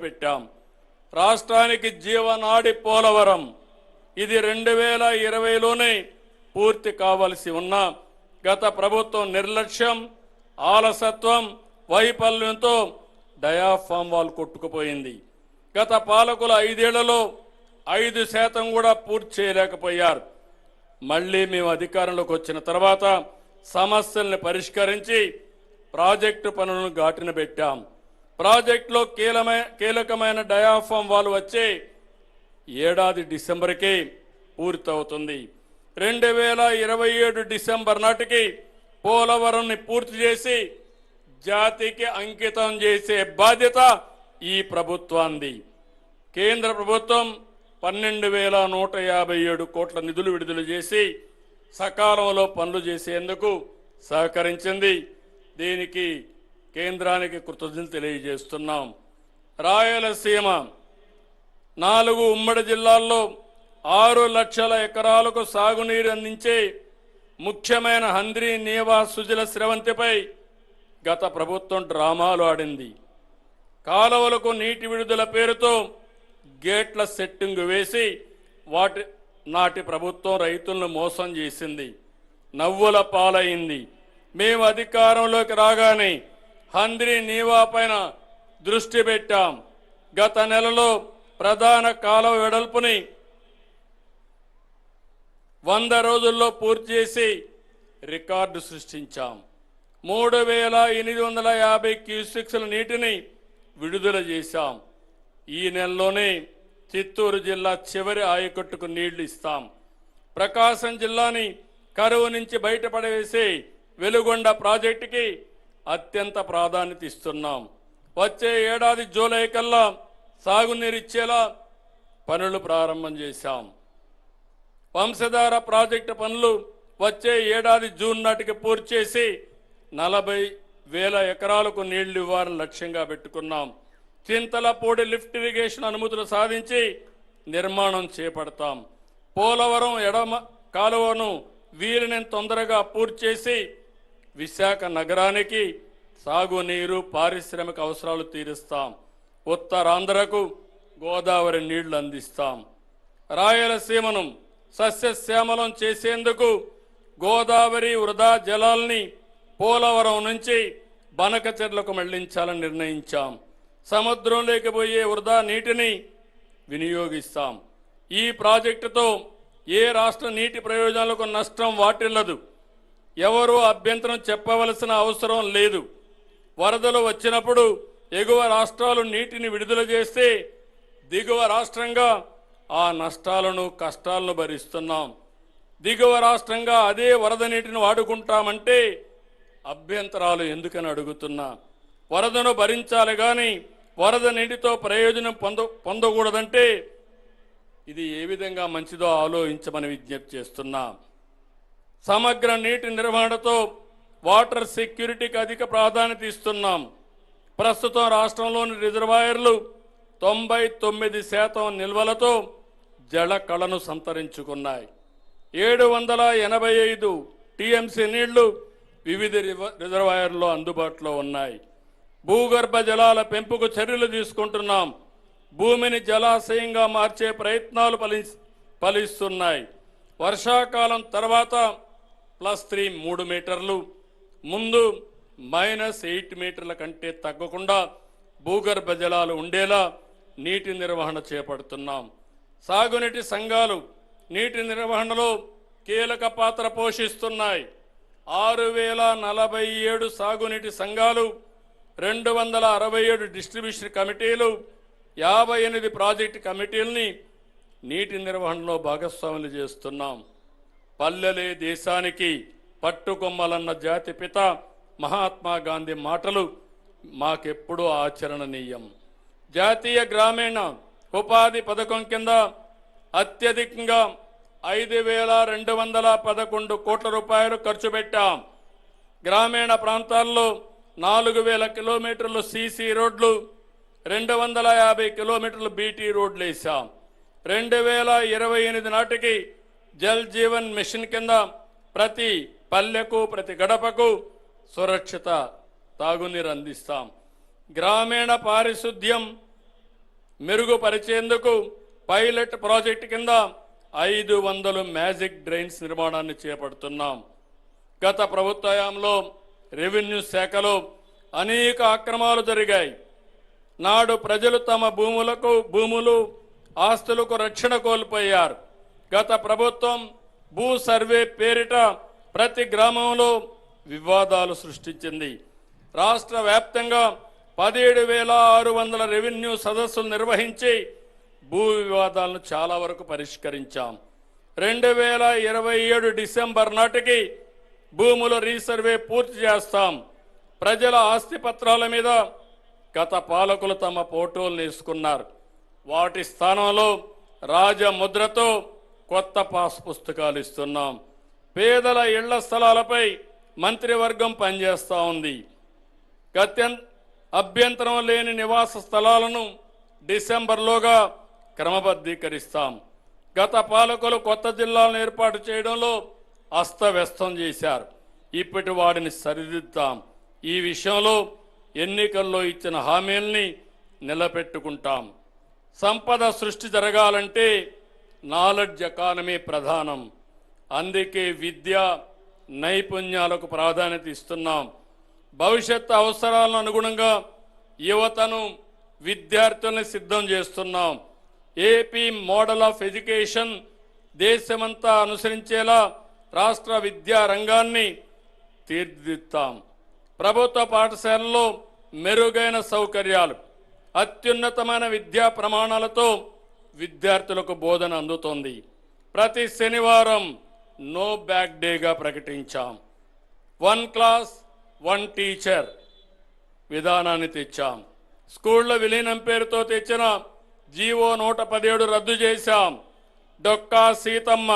పెట్టాం. రాష్ట్రానికి జీవనాడి పోలవరం ఇది 2020లోనే పూర్తి కావాల్సి ఉన్న గత ప్రభుత్వం నిర్లక్ష్యం, ఆలసత్వం, వైఫల్యంతో డయాఫామ్ వాల్ కొట్టుకుపోయింది. గత పాలకుల 5 ఏళ్లలో 5% కూడా పూర్తి చేయలేకపోయారు. మళ్ళీ మేము అధికారంలోకి వచ్చిన తర్వాత సమస్యల్ని పరిష్కరించి ప్రాజెక్టు పనులను గాటిన పెట్టాం. ప్రాజెక్టులో కీలకమైన డయాఫామ్ వాల్ వచ్చే ఏడాది డిసెంబర్కి పూర్తవుతుంది. 2027 డిసెంబర్ నాటికి పోలవరంని పూర్తి చేసి జాతికి అంకితం చేసే బాధ్యత ఈ ప్రభుత్వాన్ని. కేంద్ర ప్రభుత్వం 12,157 కోట్ల నిధులు విడుదల చేసి సకాలంలో పనులు చేసేందుకు సహకరించింది. దీనికి కేంద్రానికి కృతజ్ఞతలు తెలియజేస్తున్నాం. రాయలసీమ 4 ఉమ్మడి జిల్లాల్లో 6 లక్షల ఎకరాలకు సాగునీరు అందించే ముఖ్యమైన హంద్రీ నీవా సుజల స్రవంతిపై గత ప్రభుత్వం డ్రామాలు ఆడింది. కాలువలకు నీటి విడుదల పేరుతో గేట్ల సెట్టింగ్ వేసి నాటి ప్రభుత్వం రైతులను మోసం చేసింది, నవ్వుల పాలైంది. మేము అధికారంలోకి రాగానే హంద్రీ నీవా పైన దృష్టి పెట్టాం. గత నెలలో ప్రధాన కాలువ వెడల్పుని 100 రోజుల్లో పూర్తి చేసి రికార్డు సృష్టించాం. 3,850 క్యూసెక్స్ల నీటిని విడుదల చేశాం. ఈ నెలలోనే చిత్తూరు జిల్లా చివరి ఆయకట్టుకు నీళ్లు ఇస్తాం. ప్రకాశం జిల్లాని కరువు నుంచి బయటపడవేసే వెలుగొండ ప్రాజెక్టుకి అత్యంత ప్రాధాన్యత ఇస్తున్నాం. వచ్చే ఏడాది జూలై కల్లా సాగునీరిచ్చేలా పనులు ప్రారంభం చేశాం. వంశధార ప్రాజెక్టు పనులు వచ్చే ఏడాది జూన్ నాటికి పూర్తి చేసి 40,000 ఎకరాలకు నీళ్లు ఇవ్వాలని లక్ష్యంగా పెట్టుకున్నాం. చింతలపూడి లిఫ్ట్ ఇరిగేషన్ అనుమతులు సాధించి నిర్మాణం చేపడతాం. పోలవరం ఎడమ కాలువను వీరిని తొందరగా పూర్తి చేసి విశాఖ నగరానికి సాగునీరు, పారిశ్రామిక అవసరాలు తీరుస్తాం. ఉత్తరాంధ్రకు గోదావరి నీళ్లు అందిస్తాం. రాయలసీమను సస్యశ్యామలం చేసేందుకు గోదావరి వృధా జలాల్ని పోలవరం నుంచి బనకచెర్లకు మళ్లించాలని నిర్ణయించాం. సముద్రంలోకి పోయే వృధా నీటిని వినియోగిస్తాం. ఈ ప్రాజెక్టుతో ఏ రాష్ట్ర నీటి ప్రయోజనాలకు నష్టం వాటిల్లదు. ఎవరూ అభ్యంతరం చెప్పవలసిన అవసరం లేదు. వరదలు వచ్చినప్పుడు ఎగువ రాష్ట్రాలు నీటిని విడుదల చేస్తే దిగువ రాష్ట్రంగా ఆ నష్టాలను, కష్టాలను భరిస్తున్నాం. దిగువ రాష్ట్రంగా అదే వరద నీటిని వాడుకుంటామంటే అభ్యంతరాలు ఎందుకని అడుగుతున్నా. వరదను భరించాలి కానీ వరద నీటితో ప్రయోజనం పొందకూడదంటే ఇది ఏ విధంగా మంచిదో ఆలోచించమని విజ్ఞప్తి చేస్తున్నా. సమగ్ర నీటి నిర్వహణతో వాటర్ సెక్యూరిటీకి అధిక ప్రాధాన్యత ఇస్తున్నాం. ప్రస్తుతం రాష్ట్రంలోని రిజర్వాయర్లు 99% నిల్వలతో జల కళను సంతరించుకున్నాయి. 785 టీఎంసీ నీళ్లు వివిధ రిజర్వాయర్లో అందుబాటులో ఉన్నాయి. భూగర్భ జలాల పెంపుకు చర్యలు తీసుకుంటున్నాం. భూమిని జలాశయంగా మార్చే ప్రయత్నాలు ఫలిస్తున్నాయి. వర్షాకాలం తర్వాత +3 3 మీటర్లు, ముందు -8 మీటర్ల కంటే తగ్గకుండా భూగర్భ జలాలు ఉండేలా నీటి నిర్వహణ చేపడుతున్నాం. సాగునీటి సంఘాలు నీటి నిర్వహణలో కీలక పాత్ర పోషిస్తున్నాయి. 6,047 సాగునీటి సంఘాలు, 267 డిస్ట్రిబ్యూషన్ కమిటీలు, 58 ప్రాజెక్టు కమిటీలని నీటి నిర్వహణలో భాగస్వాములు చేస్తున్నాం. పల్లెలే దేశానికి పట్టుకొమ్మలన్న జాతిపిత మహాత్మా గాంధీ మాటలు మాకెప్పుడూ ఆచరణనీయం. జాతీయ గ్రామీణ ఉపాధి పథకం కింద అత్యధికంగా 5,211 కోట్ల రూపాయలు ఖర్చు పెట్టాం. గ్రామీణ ప్రాంతాల్లో 4,000 కిలోమీటర్లు సీసీ రోడ్లు, 250 కిలోమీటర్లు బీటీ రోడ్లు వేశాం. 2028 నాటికి జల్ జీవన్ మిషన్ కింద ప్రతి పల్లెకు, ప్రతి గడపకు సురక్షిత తాగునీరు అందిస్తాం. గ్రామీణ పారిశుద్ధ్యం మెరుగుపరిచేందుకు పైలట్ ప్రాజెక్టు కింద 500 మ్యాజిక్ డ్రైన్స్ నిర్మాణాన్ని చేపడుతున్నాం. గత ప్రభుత్వ హయాంలో రెవెన్యూ శాఖలో అనేక అక్రమాలు జరిగాయి. నాడు ప్రజలు తమ భూములు ఆస్తులకు రక్షణ కోల్పోయారు. గత ప్రభుత్వం భూ సర్వే పేరిట ప్రతి గ్రామంలో వివాదాలు సృష్టించింది. రాష్ట్ర వ్యాప్తంగా 17,600 రెవెన్యూ సదస్సులు నిర్వహించి భూ వివాదాలను చాలా వరకు పరిష్కరించాం. 2027 డిసెంబర్ నాటికి భూముల రీసర్వే పూర్తి చేస్తాం. ప్రజల ఆస్తి పత్రాల మీద గత పాలకులు తమ ఫోటోలు వేసుకున్నారు. వాటి స్థానంలో రాజముద్రతో కొత్త పాస్ పుస్తకాలు ఇస్తున్నాం. పేదల ఇళ్ల స్థలాలపై మంత్రివర్గం పనిచేస్తూ ఉంది. అభ్యంతరం లేని నివాస స్థలాలను డిసెంబర్లోగా క్రమబద్ధీకరిస్తాం. గత పాలకులు కొత్త జిల్లాలను ఏర్పాటు చేయడంలో అస్తవ్యస్తం చేశారు. ఇప్పటి వాడిని సరిదిద్దాం. ఈ విషయంలో ఎన్నికల్లో ఇచ్చిన హామీల్ని నిలబెట్టుకుంటాం. సంపద సృష్టి జరగాలంటే నాలెడ్జ్ ఎకానమీ ప్రధానం. అందుకే విద్య నైపుణ్యాలకు ప్రాధాన్యత ఇస్తున్నాం. భవిష్యత్తు అవసరాలను అనుగుణంగా యువతను విద్యార్థుల్ని సిద్ధం చేస్తున్నాం. ఏపీ మోడల్ ఆఫ్ ఎడ్యుకేషన్ దేశమంతా అనుసరించేలా రాష్ట్ర విద్యా రంగాన్ని తీర్చిదిద్దాం. ప్రభుత్వ పాఠశాలల్లో మెరుగైన సౌకర్యాలు, అత్యున్నతమైన విద్యా ప్రమాణాలతో విద్యార్థులకు బోధన అందుతోంది. ప్రతి శనివారం నో బ్యాక్ డేగా ప్రకటించాం. 1 క్లాస్ 1 టీచర్ విధానాన్ని తెచ్చాం. స్కూళ్ల విలీనం పేరుతో తెచ్చిన జీవో 117 రద్దు చేశాం. డొక్కా సీతమ్మ